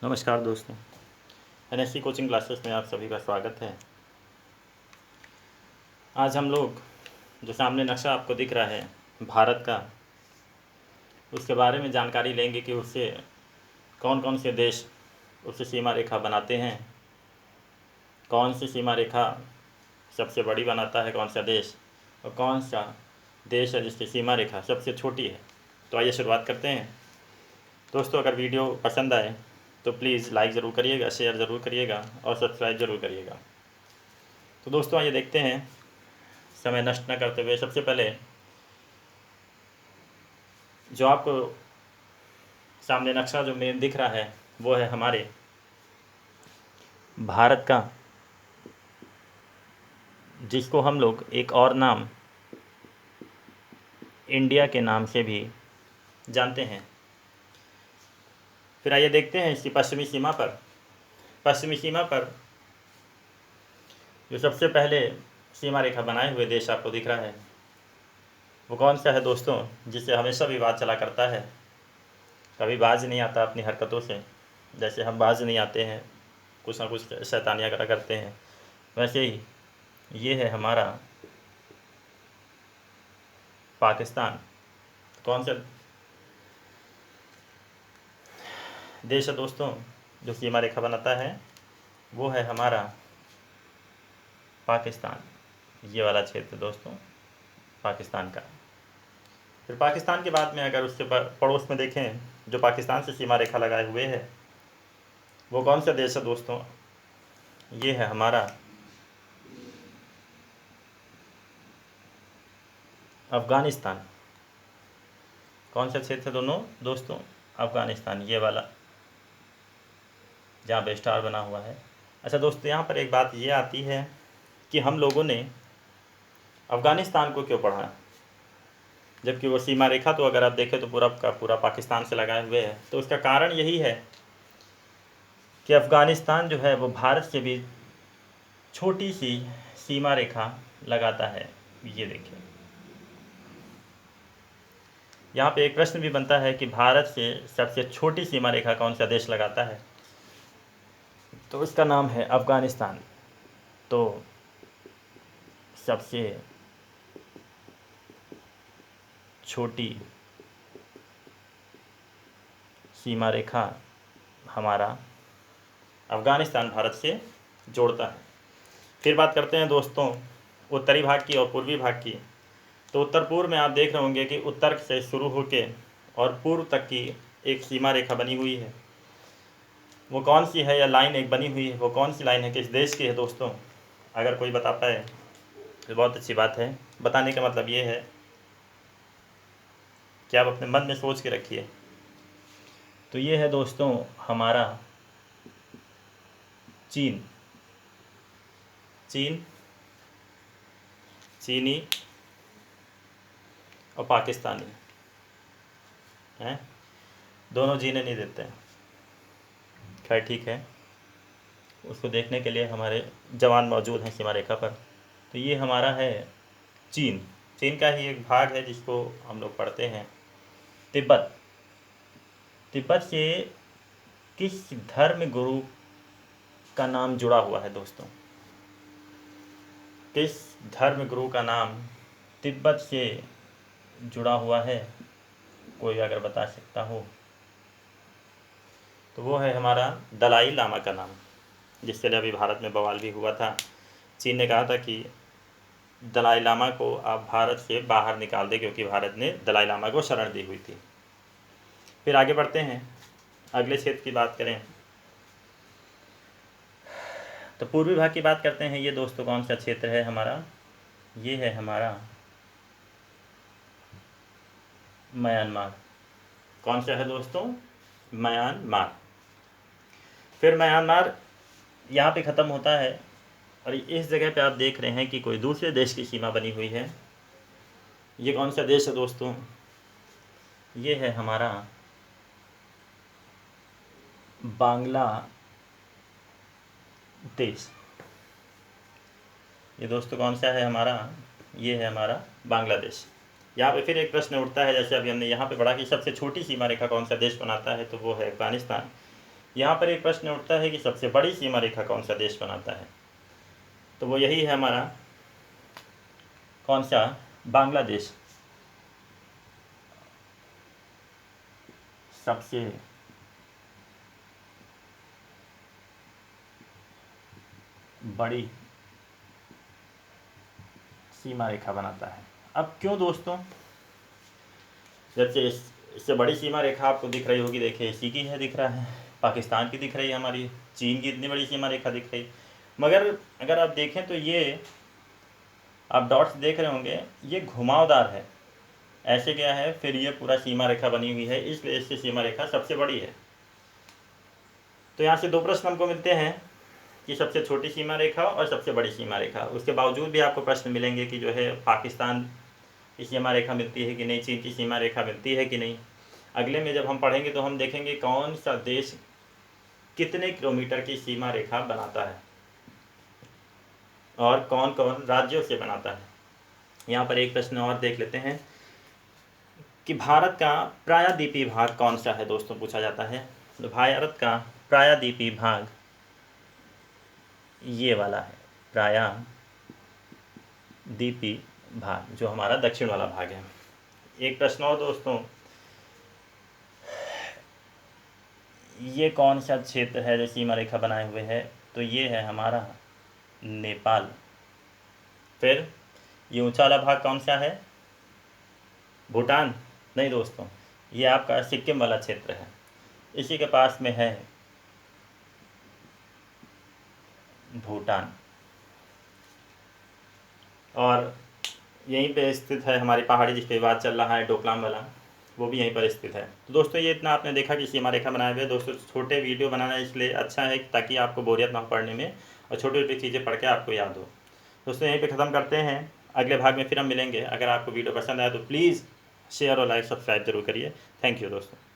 नमस्कार दोस्तों, NSC coaching classes में आप सभी का स्वागत है। आज हम लोग जो सामने नक्शा आपको दिख रहा है भारत का, उसके बारे में जानकारी लेंगे कि उससे कौन कौन से देश उससे सीमा रेखा बनाते हैं, कौन सी सीमा रेखा सबसे बड़ी बनाता है कौन सा देश, और कौन सा देश है जिसकी सीमा रेखा सबसे छोटी है। तो आइए शुरुआत करते हैं। दोस्तों, अगर वीडियो पसंद आए तो प्लीज़ लाइक ज़रूर करिएगा, शेयर ज़रूर करिएगा और सब्सक्राइब ज़रूर करिएगा। तो दोस्तों आइए देखते हैं, समय नष्ट न करते हुए सबसे पहले जो आपको सामने नक्शा जो मेन दिख रहा है वो है हमारे भारत का, जिसको हम लोग एक और नाम इंडिया के नाम से भी जानते हैं। फिर आइए देखते हैं इसकी पश्चिमी सीमा पर जो सबसे पहले सीमा रेखा बनाए हुए देश आपको दिख रहा है वो कौन सा है दोस्तों, जिससे हमेशा विवाद चला करता है। कभी बाज नहीं आता अपनी हरकतों से, जैसे हम बाज नहीं आते हैं, कुछ ना कुछ शैतानियाँ करा करते हैं, वैसे ही ये है हमारा पाकिस्तान। कौन सा देश है दोस्तों जो सीमा रेखा बनाता है, वो है हमारा पाकिस्तान। ये वाला क्षेत्र दोस्तों पाकिस्तान का। फिर पाकिस्तान के बाद में अगर उसके पड़ोस में देखें जो पाकिस्तान से सीमा रेखा लगाए हुए है, वो कौन सा देश है दोस्तों, ये है हमारा अफ़गानिस्तान। कौन सा क्षेत्र है दोस्तों, अफ़गानिस्तान, ये वाला जहाँ पे स्टार बना हुआ है। अच्छा दोस्तों, यहाँ पर एक बात ये आती है कि हम लोगों ने अफ़गानिस्तान को क्यों पढ़ा, जबकि वो सीमा रेखा तो अगर आप देखें तो पूरा का पूरा पाकिस्तान से लगाए हुए है। तो उसका कारण यही है कि अफ़गानिस्तान जो है वो भारत से भी छोटी सी सीमा रेखा लगाता है। ये देखिए, यहाँ पे एक प्रश्न भी बनता है कि भारत से सबसे छोटी सीमा रेखा कौन सा देश लगाता है, तो उसका नाम है अफ़गानिस्तान। तो सबसे छोटी सीमा रेखा हमारा अफ़गानिस्तान भारत से जोड़ता है। फिर बात करते हैं दोस्तों उत्तरी भाग की और पूर्वी भाग की। तो उत्तर पूर्व में आप देख रहे होंगे कि उत्तर से शुरू होके और पूर्व तक की एक सीमा रेखा बनी हुई है। वो कौन सी है, या लाइन एक बनी हुई है, वो कौन सी लाइन है, किस देश की है दोस्तों, अगर कोई बता पाए तो बहुत अच्छी बात है। बताने का मतलब ये है कि आप अपने मन में सोच के रखिए। तो ये है दोस्तों हमारा चीन। चीनी और पाकिस्तानी हैं, दोनों जीने नहीं देते हैं। खैर ठीक है, उसको देखने के लिए हमारे जवान मौजूद हैं सीमा रेखा पर। तो ये हमारा है चीन। चीन का ही एक भाग है जिसको हम लोग पढ़ते हैं तिब्बत। तिब्बत से किस धर्म गुरु का नाम जुड़ा हुआ है दोस्तों, किस धर्म गुरु का नाम तिब्बत से जुड़ा हुआ है, कोई अगर बता सकता हो तो वो है हमारा दलाई लामा का नाम, जिसके लिए अभी भारत में बवाल भी हुआ था। चीन ने कहा था कि दलाई लामा को आप भारत से बाहर निकाल दें, क्योंकि भारत ने दलाई लामा को शरण दी हुई थी। फिर आगे बढ़ते हैं, अगले क्षेत्र की बात करें तो पूर्वी भाग की बात करते हैं। ये दोस्तों कौन सा क्षेत्र है हमारा, ये है हमारा म्यांमार। कौन सा है दोस्तों, म्यांमार। फिर म्यांमार यहाँ पे ख़त्म होता है और इस जगह पे आप देख रहे हैं कि कोई दूसरे देश की सीमा बनी हुई है। ये कौन सा देश है दोस्तों, ये है हमारा बांग्लादेश। ये दोस्तों कौन सा है हमारा, ये है हमारा बांग्लादेश। यहाँ पे फिर एक प्रश्न उठता है, जैसे अभी हमने यहाँ पे पढ़ा कि सबसे छोटी सीमा रेखा कौन सा देश बनाता है, तो वो है अफ़गानिस्तान। यहाँ पर एक प्रश्न उठता है कि सबसे बड़ी सीमा रेखा कौन सा देश बनाता है, तो वो यही है हमारा कौन सा, बांग्लादेश सबसे बड़ी सीमा रेखा बनाता है। अब क्यों दोस्तों, जैसे इससे बड़ी सीमा रेखा आपको दिख रही होगी, देखिए इसी की है, दिख रहा है, पाकिस्तान की दिख रही है, हमारी चीन की इतनी बड़ी सीमा रेखा दिख रही, मगर अगर आप देखें तो ये आप डॉट्स देख रहे होंगे, ये घुमावदार है, ऐसे क्या है, फिर ये पूरा सीमा रेखा बनी हुई है, इसलिए इसकी सीमा रेखा सबसे बड़ी है। तो यहाँ से दो प्रश्न हमको मिलते हैं कि सबसे छोटी सीमा रेखा और सबसे बड़ी सीमा रेखा। उसके बावजूद भी आपको प्रश्न मिलेंगे कि जो है पाकिस्तान की सीमा रेखा मिलती है कि नहीं, चीन की सीमा रेखा मिलती है कि नहीं। अगले में जब हम पढ़ेंगे तो हम देखेंगे कौन सा देश कितने किलोमीटर की सीमा रेखा बनाता है और कौन कौन राज्यों से बनाता है। यहाँ पर एक प्रश्न और देख लेते हैं कि भारत का प्रायद्वीपीय भाग कौन सा है दोस्तों, पूछा जाता है। तो भारत का प्रायद्वीपीय भाग ये वाला है, प्रायद्वीपीय भाग जो हमारा दक्षिण वाला भाग है। एक प्रश्न और दोस्तों, ये कौन सा क्षेत्र है जो सीमा रेखा बनाए हुए है, तो ये है हमारा नेपाल। फिर ये ऊंचा वाला भाग कौन सा है, भूटान नहीं दोस्तों, ये आपका सिक्किम वाला क्षेत्र है, इसी के पास में है भूटान। और यहीं पे स्थित है हमारी पहाड़ी जिस पे बात चल रहा है, डोकलाम वाला, वो भी यहीं पर स्थित है। तो दोस्तों ये इतना आपने देखा कि सीमा रेखा बनाए हुए। दोस्तों छोटे वीडियो बनाना इसलिए अच्छा है ताकि आपको बोरियत ना हो पढ़ने में और छोटी छोटी चीज़ें पढ़ के आपको याद हो। दोस्तों यहीं पे ख़त्म करते हैं, अगले भाग में फिर हम मिलेंगे। अगर आपको वीडियो पसंद आया तो प्लीज़ शेयर और लाइक सब्सक्राइब जरूर करिए। थैंक यू दोस्तों।